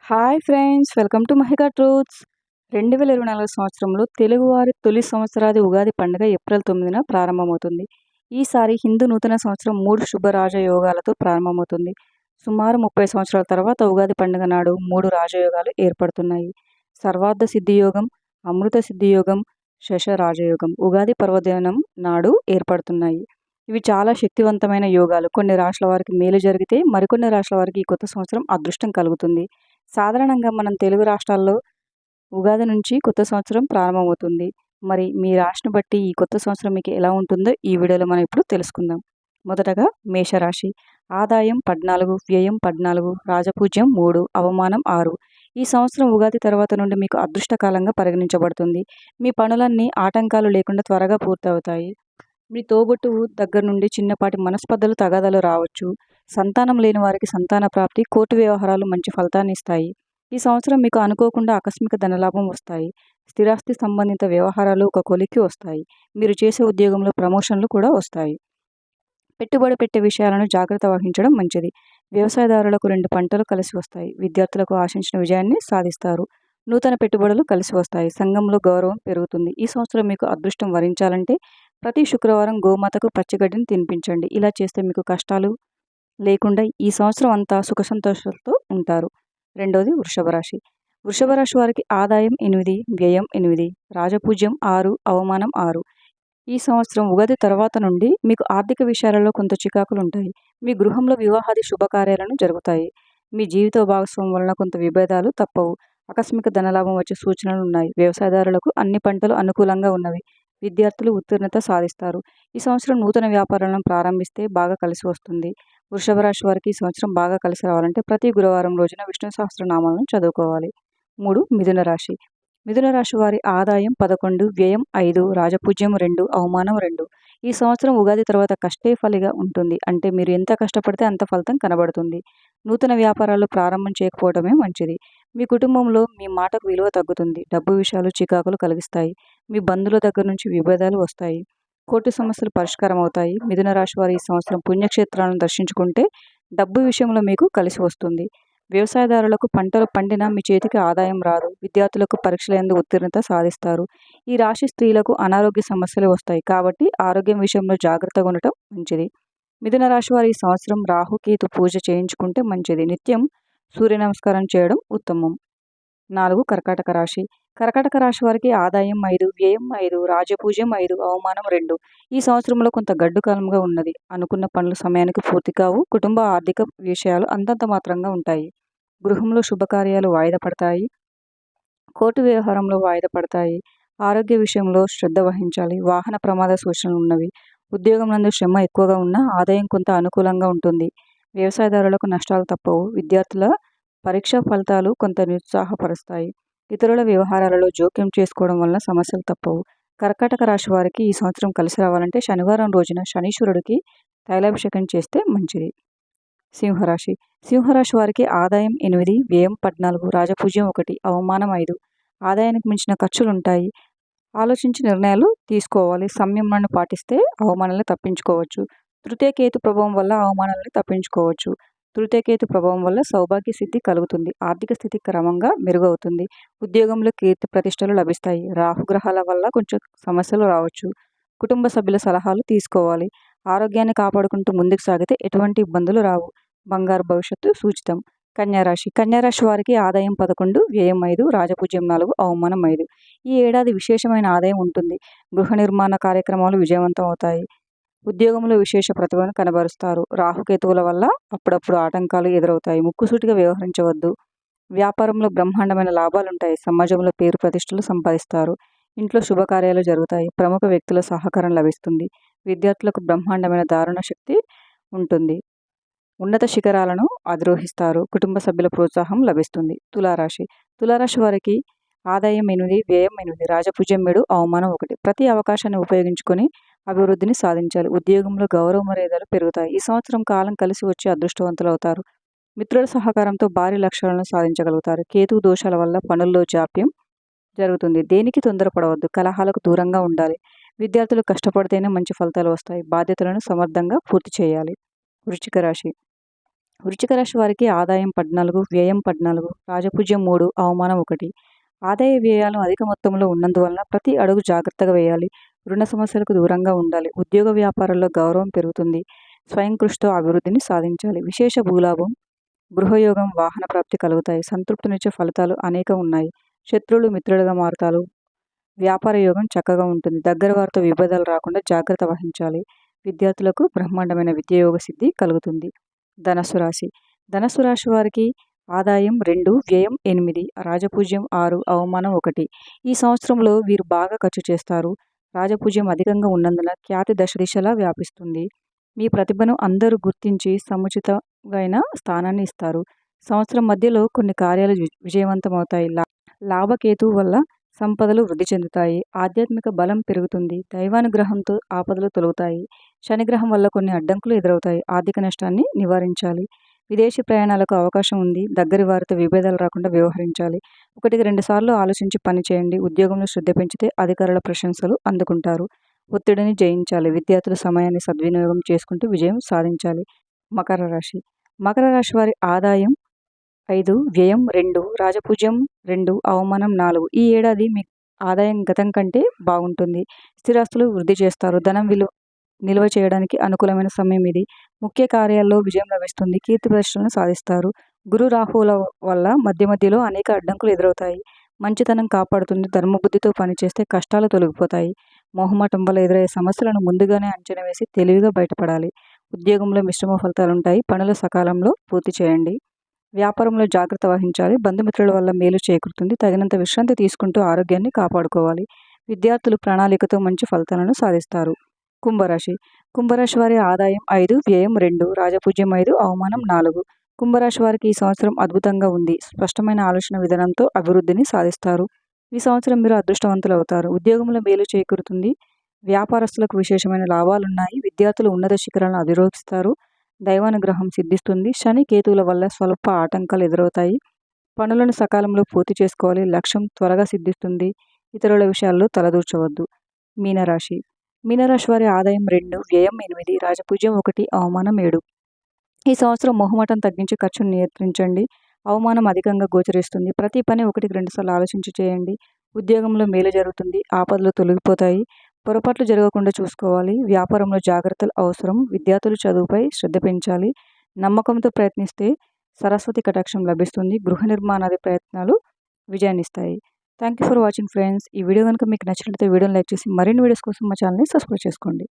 Hi friends, welcome to Mahika truths. 2024 సంవత్సరంలో తెలుగువారి తొలి సంవత్సరాది ఉగాది పండుగ ఏప్రిల్ 9న ప్రారంభమవుతుంది. ఈసారి హిందూ నూతన సంవత్సరం 3 శుభ రాజయోగాలతో ప్రారంభమవుతుంది. సుమారు 30 సంవత్సరాల తర్వాత ఉగాది పండుగ నాడు 3 రాజయోగాలు ఏర్పడుతున్నాయి. సర్వార్థ సిద్ధియోగం, అమృత సిద్ధియోగం, శశ రాజయోగం ఉగాది పర్వదినం నాడు ఏర్పడుతున్నాయి. ఇవి చాలా శక్తివంతమైన యోగాలు. కొన్ని రాశుల వారికి మేలు జరిగితే మరికొన్ని రాశుల వారికి ఈ కొత్త సంవత్సరం అదృష్టం కలుగుతుంది. సాధారణంగా మనం తెలుగు రాష్ట్రాల్లో ఉగాది నుంచి కొత్త సంవత్సరం ప్రారంభమవుతుంది. మరి మీ రాశిని బట్టి ఈ కొత్త సంవత్సరం మీకు ఎలా ఉంటుందో ఈ వీడియోలో మనం ఇప్పుడు తెలుసుకుందాం. మొదటగా మేషరాశి. ఆదాయం 14, వ్యయం 14, రాజపూజ్యం 3, అవమానం 6. ఈ సంవత్సరం ఉగాది తర్వాత నుండి మీకు అదృష్టకాలంగా పరిగణించబడుతుంది. మీ పనులన్నీ ఆటంకాలు లేకుండా త్వరగా పూర్తవుతాయి. మీ తోబుట్టువు దగ్గర నుండి చిన్నపాటి మనస్పర్ధలు తగాదాలు రావచ్చు. సంతానం లేని వారికి సంతాన ప్రాప్తి, కోర్టు వ్యవహారాలు మంచి ఫలితాన్ని ఇస్తాయి. ఈ సంవత్సరం మీకు అనుకోకుండా ఆకస్మిక ధనలాభం వస్తాయి. స్థిరాస్తి సంబంధిత వ్యవహారాలు ఒక కొలిక్కి వస్తాయి. మీరు చేసే ఉద్యోగంలో ప్రమోషన్లు కూడా వస్తాయి. పెట్టుబడి పెట్టే విషయాలను జాగ్రత్త వహించడం మంచిది. వ్యవసాయదారులకు 2 పంటలు కలిసి వస్తాయి. విద్యార్థులకు ఆశించిన విజయాన్ని సాధిస్తారు. నూతన పెట్టుబడులు కలిసి వస్తాయి. సంఘంలో గౌరవం పెరుగుతుంది. ఈ సంవత్సరం మీకు అదృష్టం వరించాలంటే ప్రతి శుక్రవారం గోమాతకు పచ్చిగడ్డిని తినిపించండి. ఇలా చేస్తే మీకు కష్టాలు లేకుండా ఈ సంవత్సరం అంతా సుఖ సంతోషాలతో ఉంటారు. రెండవది వృషభ రాశి. వృషభ రాశి వారికి ఆదాయం 8, వ్యయం 8, రాజపూజ్యం 6, అవమానం 6. ఈ సంవత్సరం ఉగాది తర్వాత నుండి మీకు ఆర్థిక విషయాలలో కొంత చికాకులు ఉంటాయి. మీ గృహంలో వివాహాది శుభకార్యాలను జరుగుతాయి. మీ జీవిత భాగస్వామి వలన కొంత విభేదాలు తప్పవు. ఆకస్మిక ధనలాభం వచ్చే సూచనలు ఉన్నాయి. వ్యవసాయదారులకు అన్ని పంటలు అనుకూలంగా ఉన్నవి. విద్యార్థులు ఉత్తీర్ణత సాధిస్తారు. ఈ సంవత్సరం నూతన వ్యాపారాలను ప్రారంభిస్తే బాగా కలిసి వస్తుంది. వృషభ రాశి వారికి ఈ సంవత్సరం బాగా కలిసి రావాలంటే ప్రతి గురువారం రోజున విష్ణు సహస్రనామాలను చదువుకోవాలి. 3. మిథున రాశి. మిథున రాశి వారి ఆదాయం 11, వ్యయం 5, రాజపూజ్యం 2, అవమానం 2. ఈ సంవత్సరం ఉగాది తర్వాత కష్టే ఫలిగా ఉంటుంది. అంటే మీరు ఎంత కష్టపడితే అంత ఫలితం కనబడుతుంది. నూతన వ్యాపారాలు ప్రారంభం చేయకపోవడమే మంచిది. మీ కుటుంబంలో మీ మాటకు విలువ తగ్గుతుంది. డబ్బు విషయాలు చికాకులు కలిగిస్తాయి. మీ బంధువుల దగ్గర నుంచి విభేదాలు వస్తాయి. కోర్టు సమస్యలు పరిష్కారం అవుతాయి. మిథున రాశి వారు ఈ సంవత్సరం పుణ్యక్షేత్రాలను దర్శించుకుంటే డబ్బు విషయంలో మీకు కలిసి వస్తుంది. వ్యవసాయదారులకు పంటలు పండినా మీ చేతికి ఆదాయం రాదు. విద్యార్థులకు పరీక్షల యందు ఉత్తీర్ణత సాధిస్తారు. ఈ రాశి స్త్రీలకు అనారోగ్య సమస్యలు వస్తాయి. కాబట్టి ఆరోగ్యం విషయంలో జాగ్రత్తగా ఉండటం మంచిది. మిథున రాశి వారు ఈ సంవత్సరం రాహుకేతు పూజ చేయించుకుంటే మంచిది. నిత్యం సూర్య నమస్కారం చేయడం ఉత్తమం. 4. కర్కాటక రాశి. కర్కాటక రాశి వారికి ఆదాయం 5, వ్యయం 5, రాజపూజ్యం 5, అవమానం 2. ఈ సంవత్సరంలో కొంత గడ్డు కాలంగా ఉన్నది. అనుకున్న పనులు సమయానికి పూర్తి కావు. కుటుంబ ఆర్థిక విషయాలు అంతంత మాత్రంగా ఉంటాయి. గృహంలో శుభకార్యాలు వాయిదా పడతాయి. కోర్టు వ్యవహారంలో వాయిదా పడతాయి. ఆరోగ్య విషయంలో శ్రద్ధ వహించాలి. వాహన ప్రమాద సూచనలు ఉన్నవి. ఉద్యోగం నందు శ్రమ ఎక్కువగా ఉన్నా ఆదాయం కొంత అనుకూలంగా ఉంటుంది. వ్యవసాయదారులకు నష్టాలు తప్పవు. విద్యార్థుల పరీక్షా ఫలితాలు కొంత నిరుత్సాహపరుస్తాయి. ఇతరుల వ్యవహారాలలో జోక్యం చేసుకోవడం వలన సమస్యలు తప్పవు. కర్కాటక రాశి వారికి ఈ సంవత్సరం కలిసి రావాలంటే శనివారం రోజున శనీశ్వరుడికి తైలాభిషేకం చేస్తే మంచిది. సింహరాశి. సింహరాశి వారికి ఆదాయం 8, వ్యయం 14, రాజపూజ్యం 1, అవమానం 5. ఆదాయానికి మించిన ఖర్చులుంటాయి. ఆలోచించి నిర్ణయాలు తీసుకోవాలి. సంయమనాన్ని పాటిస్తే అవమానాలను తప్పించుకోవచ్చు. తృతీయ కేతు ప్రభావం వల్ల అవమానాలను తప్పించుకోవచ్చు. తృతీయ కేతు ప్రభావం వల్ల సౌభాగ్య సిద్ధి కలుగుతుంది. ఆర్థిక స్థితి క్రమంగా మెరుగవుతుంది. ఉద్యోగంలో కీర్తి ప్రతిష్టలు లభిస్తాయి. రాహుగ్రహాల వల్ల కొంచెం సమస్యలు రావచ్చు. కుటుంబ సభ్యుల సలహాలు తీసుకోవాలి. ఆరోగ్యాన్ని కాపాడుకుంటూ ముందుకు సాగితే ఎటువంటి ఇబ్బందులు రావు. బంగారు భవిష్యత్తు సూచితం. కన్యారాశి. కన్యారాశి వారికి ఆదాయం 11, వ్యయం 5, రాజపూజ్యం 4, అవమానం 5. ఈ ఏడాది విశేషమైన ఆదాయం ఉంటుంది. గృహ నిర్మాణ కార్యక్రమాలు విజయవంతం అవుతాయి. ఉద్యోగంలో విశేష ప్రతిభను కనబరుస్తారు. రాహుకేతువుల వల్ల అప్పుడప్పుడు ఆటంకాలు ఎదురవుతాయి. ముక్కుసూటిగా వ్యవహరించవద్దు. వ్యాపారంలో బ్రహ్మాండమైన లాభాలుంటాయి. సమాజంలో పేరు ప్రతిష్టలు సంపాదిస్తారు. ఇంట్లో శుభకార్యాలు జరుగుతాయి. ప్రముఖ వ్యక్తుల సహకారం లభిస్తుంది. విద్యార్థులకు బ్రహ్మాండమైన ధారణ శక్తి ఉంటుంది. ఉన్నత శిఖరాలను అధిరోహిస్తారు. కుటుంబ సభ్యుల ప్రోత్సాహం లభిస్తుంది. తులారాశి. తులారాశి వారికి ఆదాయం 8, వ్యయం 8, రాజపూజ్యం 7, అవమానం 1. ప్రతి అవకాశాన్ని ఉపయోగించుకొని అభివృద్ధిని సాధించాలి. ఉద్యోగంలో గౌరవ మర్యాదలు పెరుగుతాయి. ఈ సంవత్సరం కాలం కలిసి వచ్చి అదృష్టవంతులు అవుతారు. మిత్రుల సహకారంతో భారీ లక్ష్యాలను సాధించగలుగుతారు. కేతు దోషాల వల్ల పనుల్లో జాప్యం జరుగుతుంది. దేనికి తొందరపడవద్దు. కలహాలకు దూరంగా ఉండాలి. విద్యార్థులు కష్టపడితేనే మంచి ఫలితాలు వస్తాయి. బాధ్యతలను సమర్థంగా పూర్తి చేయాలి. వృశ్చిక రాశి. వృశ్చిక రాశి వారికి ఆదాయం 14, వ్యయం 14, రాజపూజ్యం 3, అవమానం 1. ఆదాయ వ్యయాలు అధిక మొత్తంలో ఉన్నందువలన ప్రతి అడుగు జాగ్రత్తగా వేయాలి. రుణ సమస్యలకు దూరంగా ఉండాలి. ఉద్యోగ వ్యాపారాల్లో గౌరవం పెరుగుతుంది. స్వయం కృషితో అభివృద్ధిని సాధించాలి. విశేష భూలాభం, గృహయోగం, వాహన ప్రాప్తి కలుగుతాయి. సంతృప్తినిచ్చే ఫలితాలు అనేకం ఉన్నాయి. శత్రువులు మిత్రులుగా మారుతారు. వ్యాపార యోగం చక్కగా ఉంటుంది. దగ్గర వారితో విభేదాలు రాకుండా జాగ్రత్త వహించాలి. విద్యార్థులకు బ్రహ్మాండమైన విద్యాయోగ సిద్ధి కలుగుతుంది. ధనస్సు రాశి. ధనస్సు రాశి వారికి ఆదాయం 2, వ్యయం 8, రాజపూజ్యం 6, అవమానం 1. ఈ సంవత్సరంలో వీరు బాగా ఖర్చు చేస్తారు. రాజపూజ్యం అధికంగా ఉన్నందున ఖ్యాతి దశ దిశలా వ్యాపిస్తుంది. మీ ప్రతిభను అందరూ గుర్తించి సముచితమైన స్థానాన్ని ఇస్తారు. సంవత్సరం మధ్యలో కొన్ని కార్యాలు విజయవంతమవుతాయి. లాభకేతువు వల్ల సంపదలు వృద్ధి చెందుతాయి. ఆధ్యాత్మిక బలం పెరుగుతుంది. దైవానుగ్రహంతో ఆపదలు తొలగుతాయి. శనిగ్రహం వల్ల కొన్ని అడ్డంకులు ఎదురవుతాయి. ఆర్థిక నష్టాన్ని నివారించాలి. విదేశీ ప్రయాణాలకు అవకాశం ఉంది. దగ్గరి వారితో విభేదాలు రాకుండా వ్యవహరించాలి. 1-2 సార్లు ఆలోచించి పని చేయండి. ఉద్యోగంలో శ్రద్ధ పెంచితే అధికారుల ప్రశంసలు అందుకుంటారు. ఒత్తిడిని జయించాలి. విద్యార్థులు సమయాన్ని సద్వినియోగం చేసుకుంటూ విజయం సాధించాలి. మకర రాశి. మకర రాశి వారి ఆదాయం 5, వ్యయం 2, రాజపూజ్యం 2, అవమానం 4. ఈ ఏడాది మీ ఆదాయం గతం కంటే బాగుంటుంది. స్థిరాస్తులు వృద్ధి చేస్తారు. ధనం నిల్వ చేయడానికి అనుకూలమైన సమయం ఇది. ముఖ్య కార్యాల్లో విజయం లభిస్తుంది. కీర్తి ప్రతిష్టలను సాధిస్తారు. గురు రాహువుల వల్ల మధ్యలో అనేక అడ్డంకులు ఎదురవుతాయి. మంచితనం కాపాడుతుంది. ధర్మబుద్ధితో పనిచేస్తే కష్టాలు తొలగిపోతాయి. మొహమాటం వల్ల ఎదురయ్యే సమస్యలను ముందుగానే అంచనా వేసి తెలివిగా బయటపడాలి. ఉద్యోగంలో మిశ్రమ ఫలితాలుంటాయి. పనులు సకాలంలో పూర్తి చేయండి. వ్యాపారంలో జాగ్రత్త వహించాలి. బంధుమిత్రుల వల్ల మేలు చేకూరుతుంది. తగినంత విశ్రాంతి తీసుకుంటూ ఆరోగ్యాన్ని కాపాడుకోవాలి. విద్యార్థులు ప్రణాళికతో మంచి ఫలితాలను సాధిస్తారు. కుంభరాశి. కుంభరాశి వారి ఆదాయం 5, వ్యయం 2, రాజపూజ్యం 5, అవమానం 4. కుంభరాశి వారికి ఈ సంవత్సరం అద్భుతంగా ఉంది. స్పష్టమైన ఆలోచన విధానంతో అభివృద్ధిని సాధిస్తారు. ఈ సంవత్సరం మీరు అదృష్టవంతులు అవుతారు. ఉద్యోగంలో మేలు చేకూరుతుంది. వ్యాపారస్తులకు విశేషమైన లాభాలున్నాయి. విద్యార్థులు ఉన్నత శిఖరాలను అధిరోహిస్తారు. దైవానుగ్రహం సిద్ధిస్తుంది. శని కేతువుల వల్ల స్వల్ప ఆటంకాలు ఎదురవుతాయి. పనులను సకాలంలో పూర్తి చేసుకోవాలి. లక్ష్యం త్వరగా సిద్ధిస్తుంది. ఇతరుల విషయాల్లో తలదూర్చవద్దు. మీనరాశి. మీనరాశి వారి ఆదాయం 2, వ్యయం 8, రాజపూజ్యం 1, అవమానం 7. ఈ సంవత్సరం మొహమాటం తగ్గించి ఖర్చును నియంత్రించండి. అవమానం అధికంగా గోచరిస్తుంది. ప్రతి పని 1-2 సార్లు ఆలోచించి చేయండి. ఉద్యోగంలో మేలు జరుగుతుంది. ఆపదలు తొలగిపోతాయి. పొరపాట్లు జరగకుండా చూసుకోవాలి. వ్యాపారంలో జాగ్రత్తలు అవసరం. విద్యార్థులు చదువుపై శ్రద్ధ పెంచాలి. నమ్మకంతో ప్రయత్నిస్తే సరస్వతి కటాక్షం లభిస్తుంది. గృహ నిర్మాణాది ప్రయత్నాలు విజయాన్నిస్తాయి. Thank you for watching friends. ఈ వీడియో కనుక మీకు నచ్చినట్లయితే వీడియోని లైక్ చేసి మరిన్ని వీడియోస్ కోసం మా ఛానల్ని సబ్స్క్రైబ్ చేసుకోండి.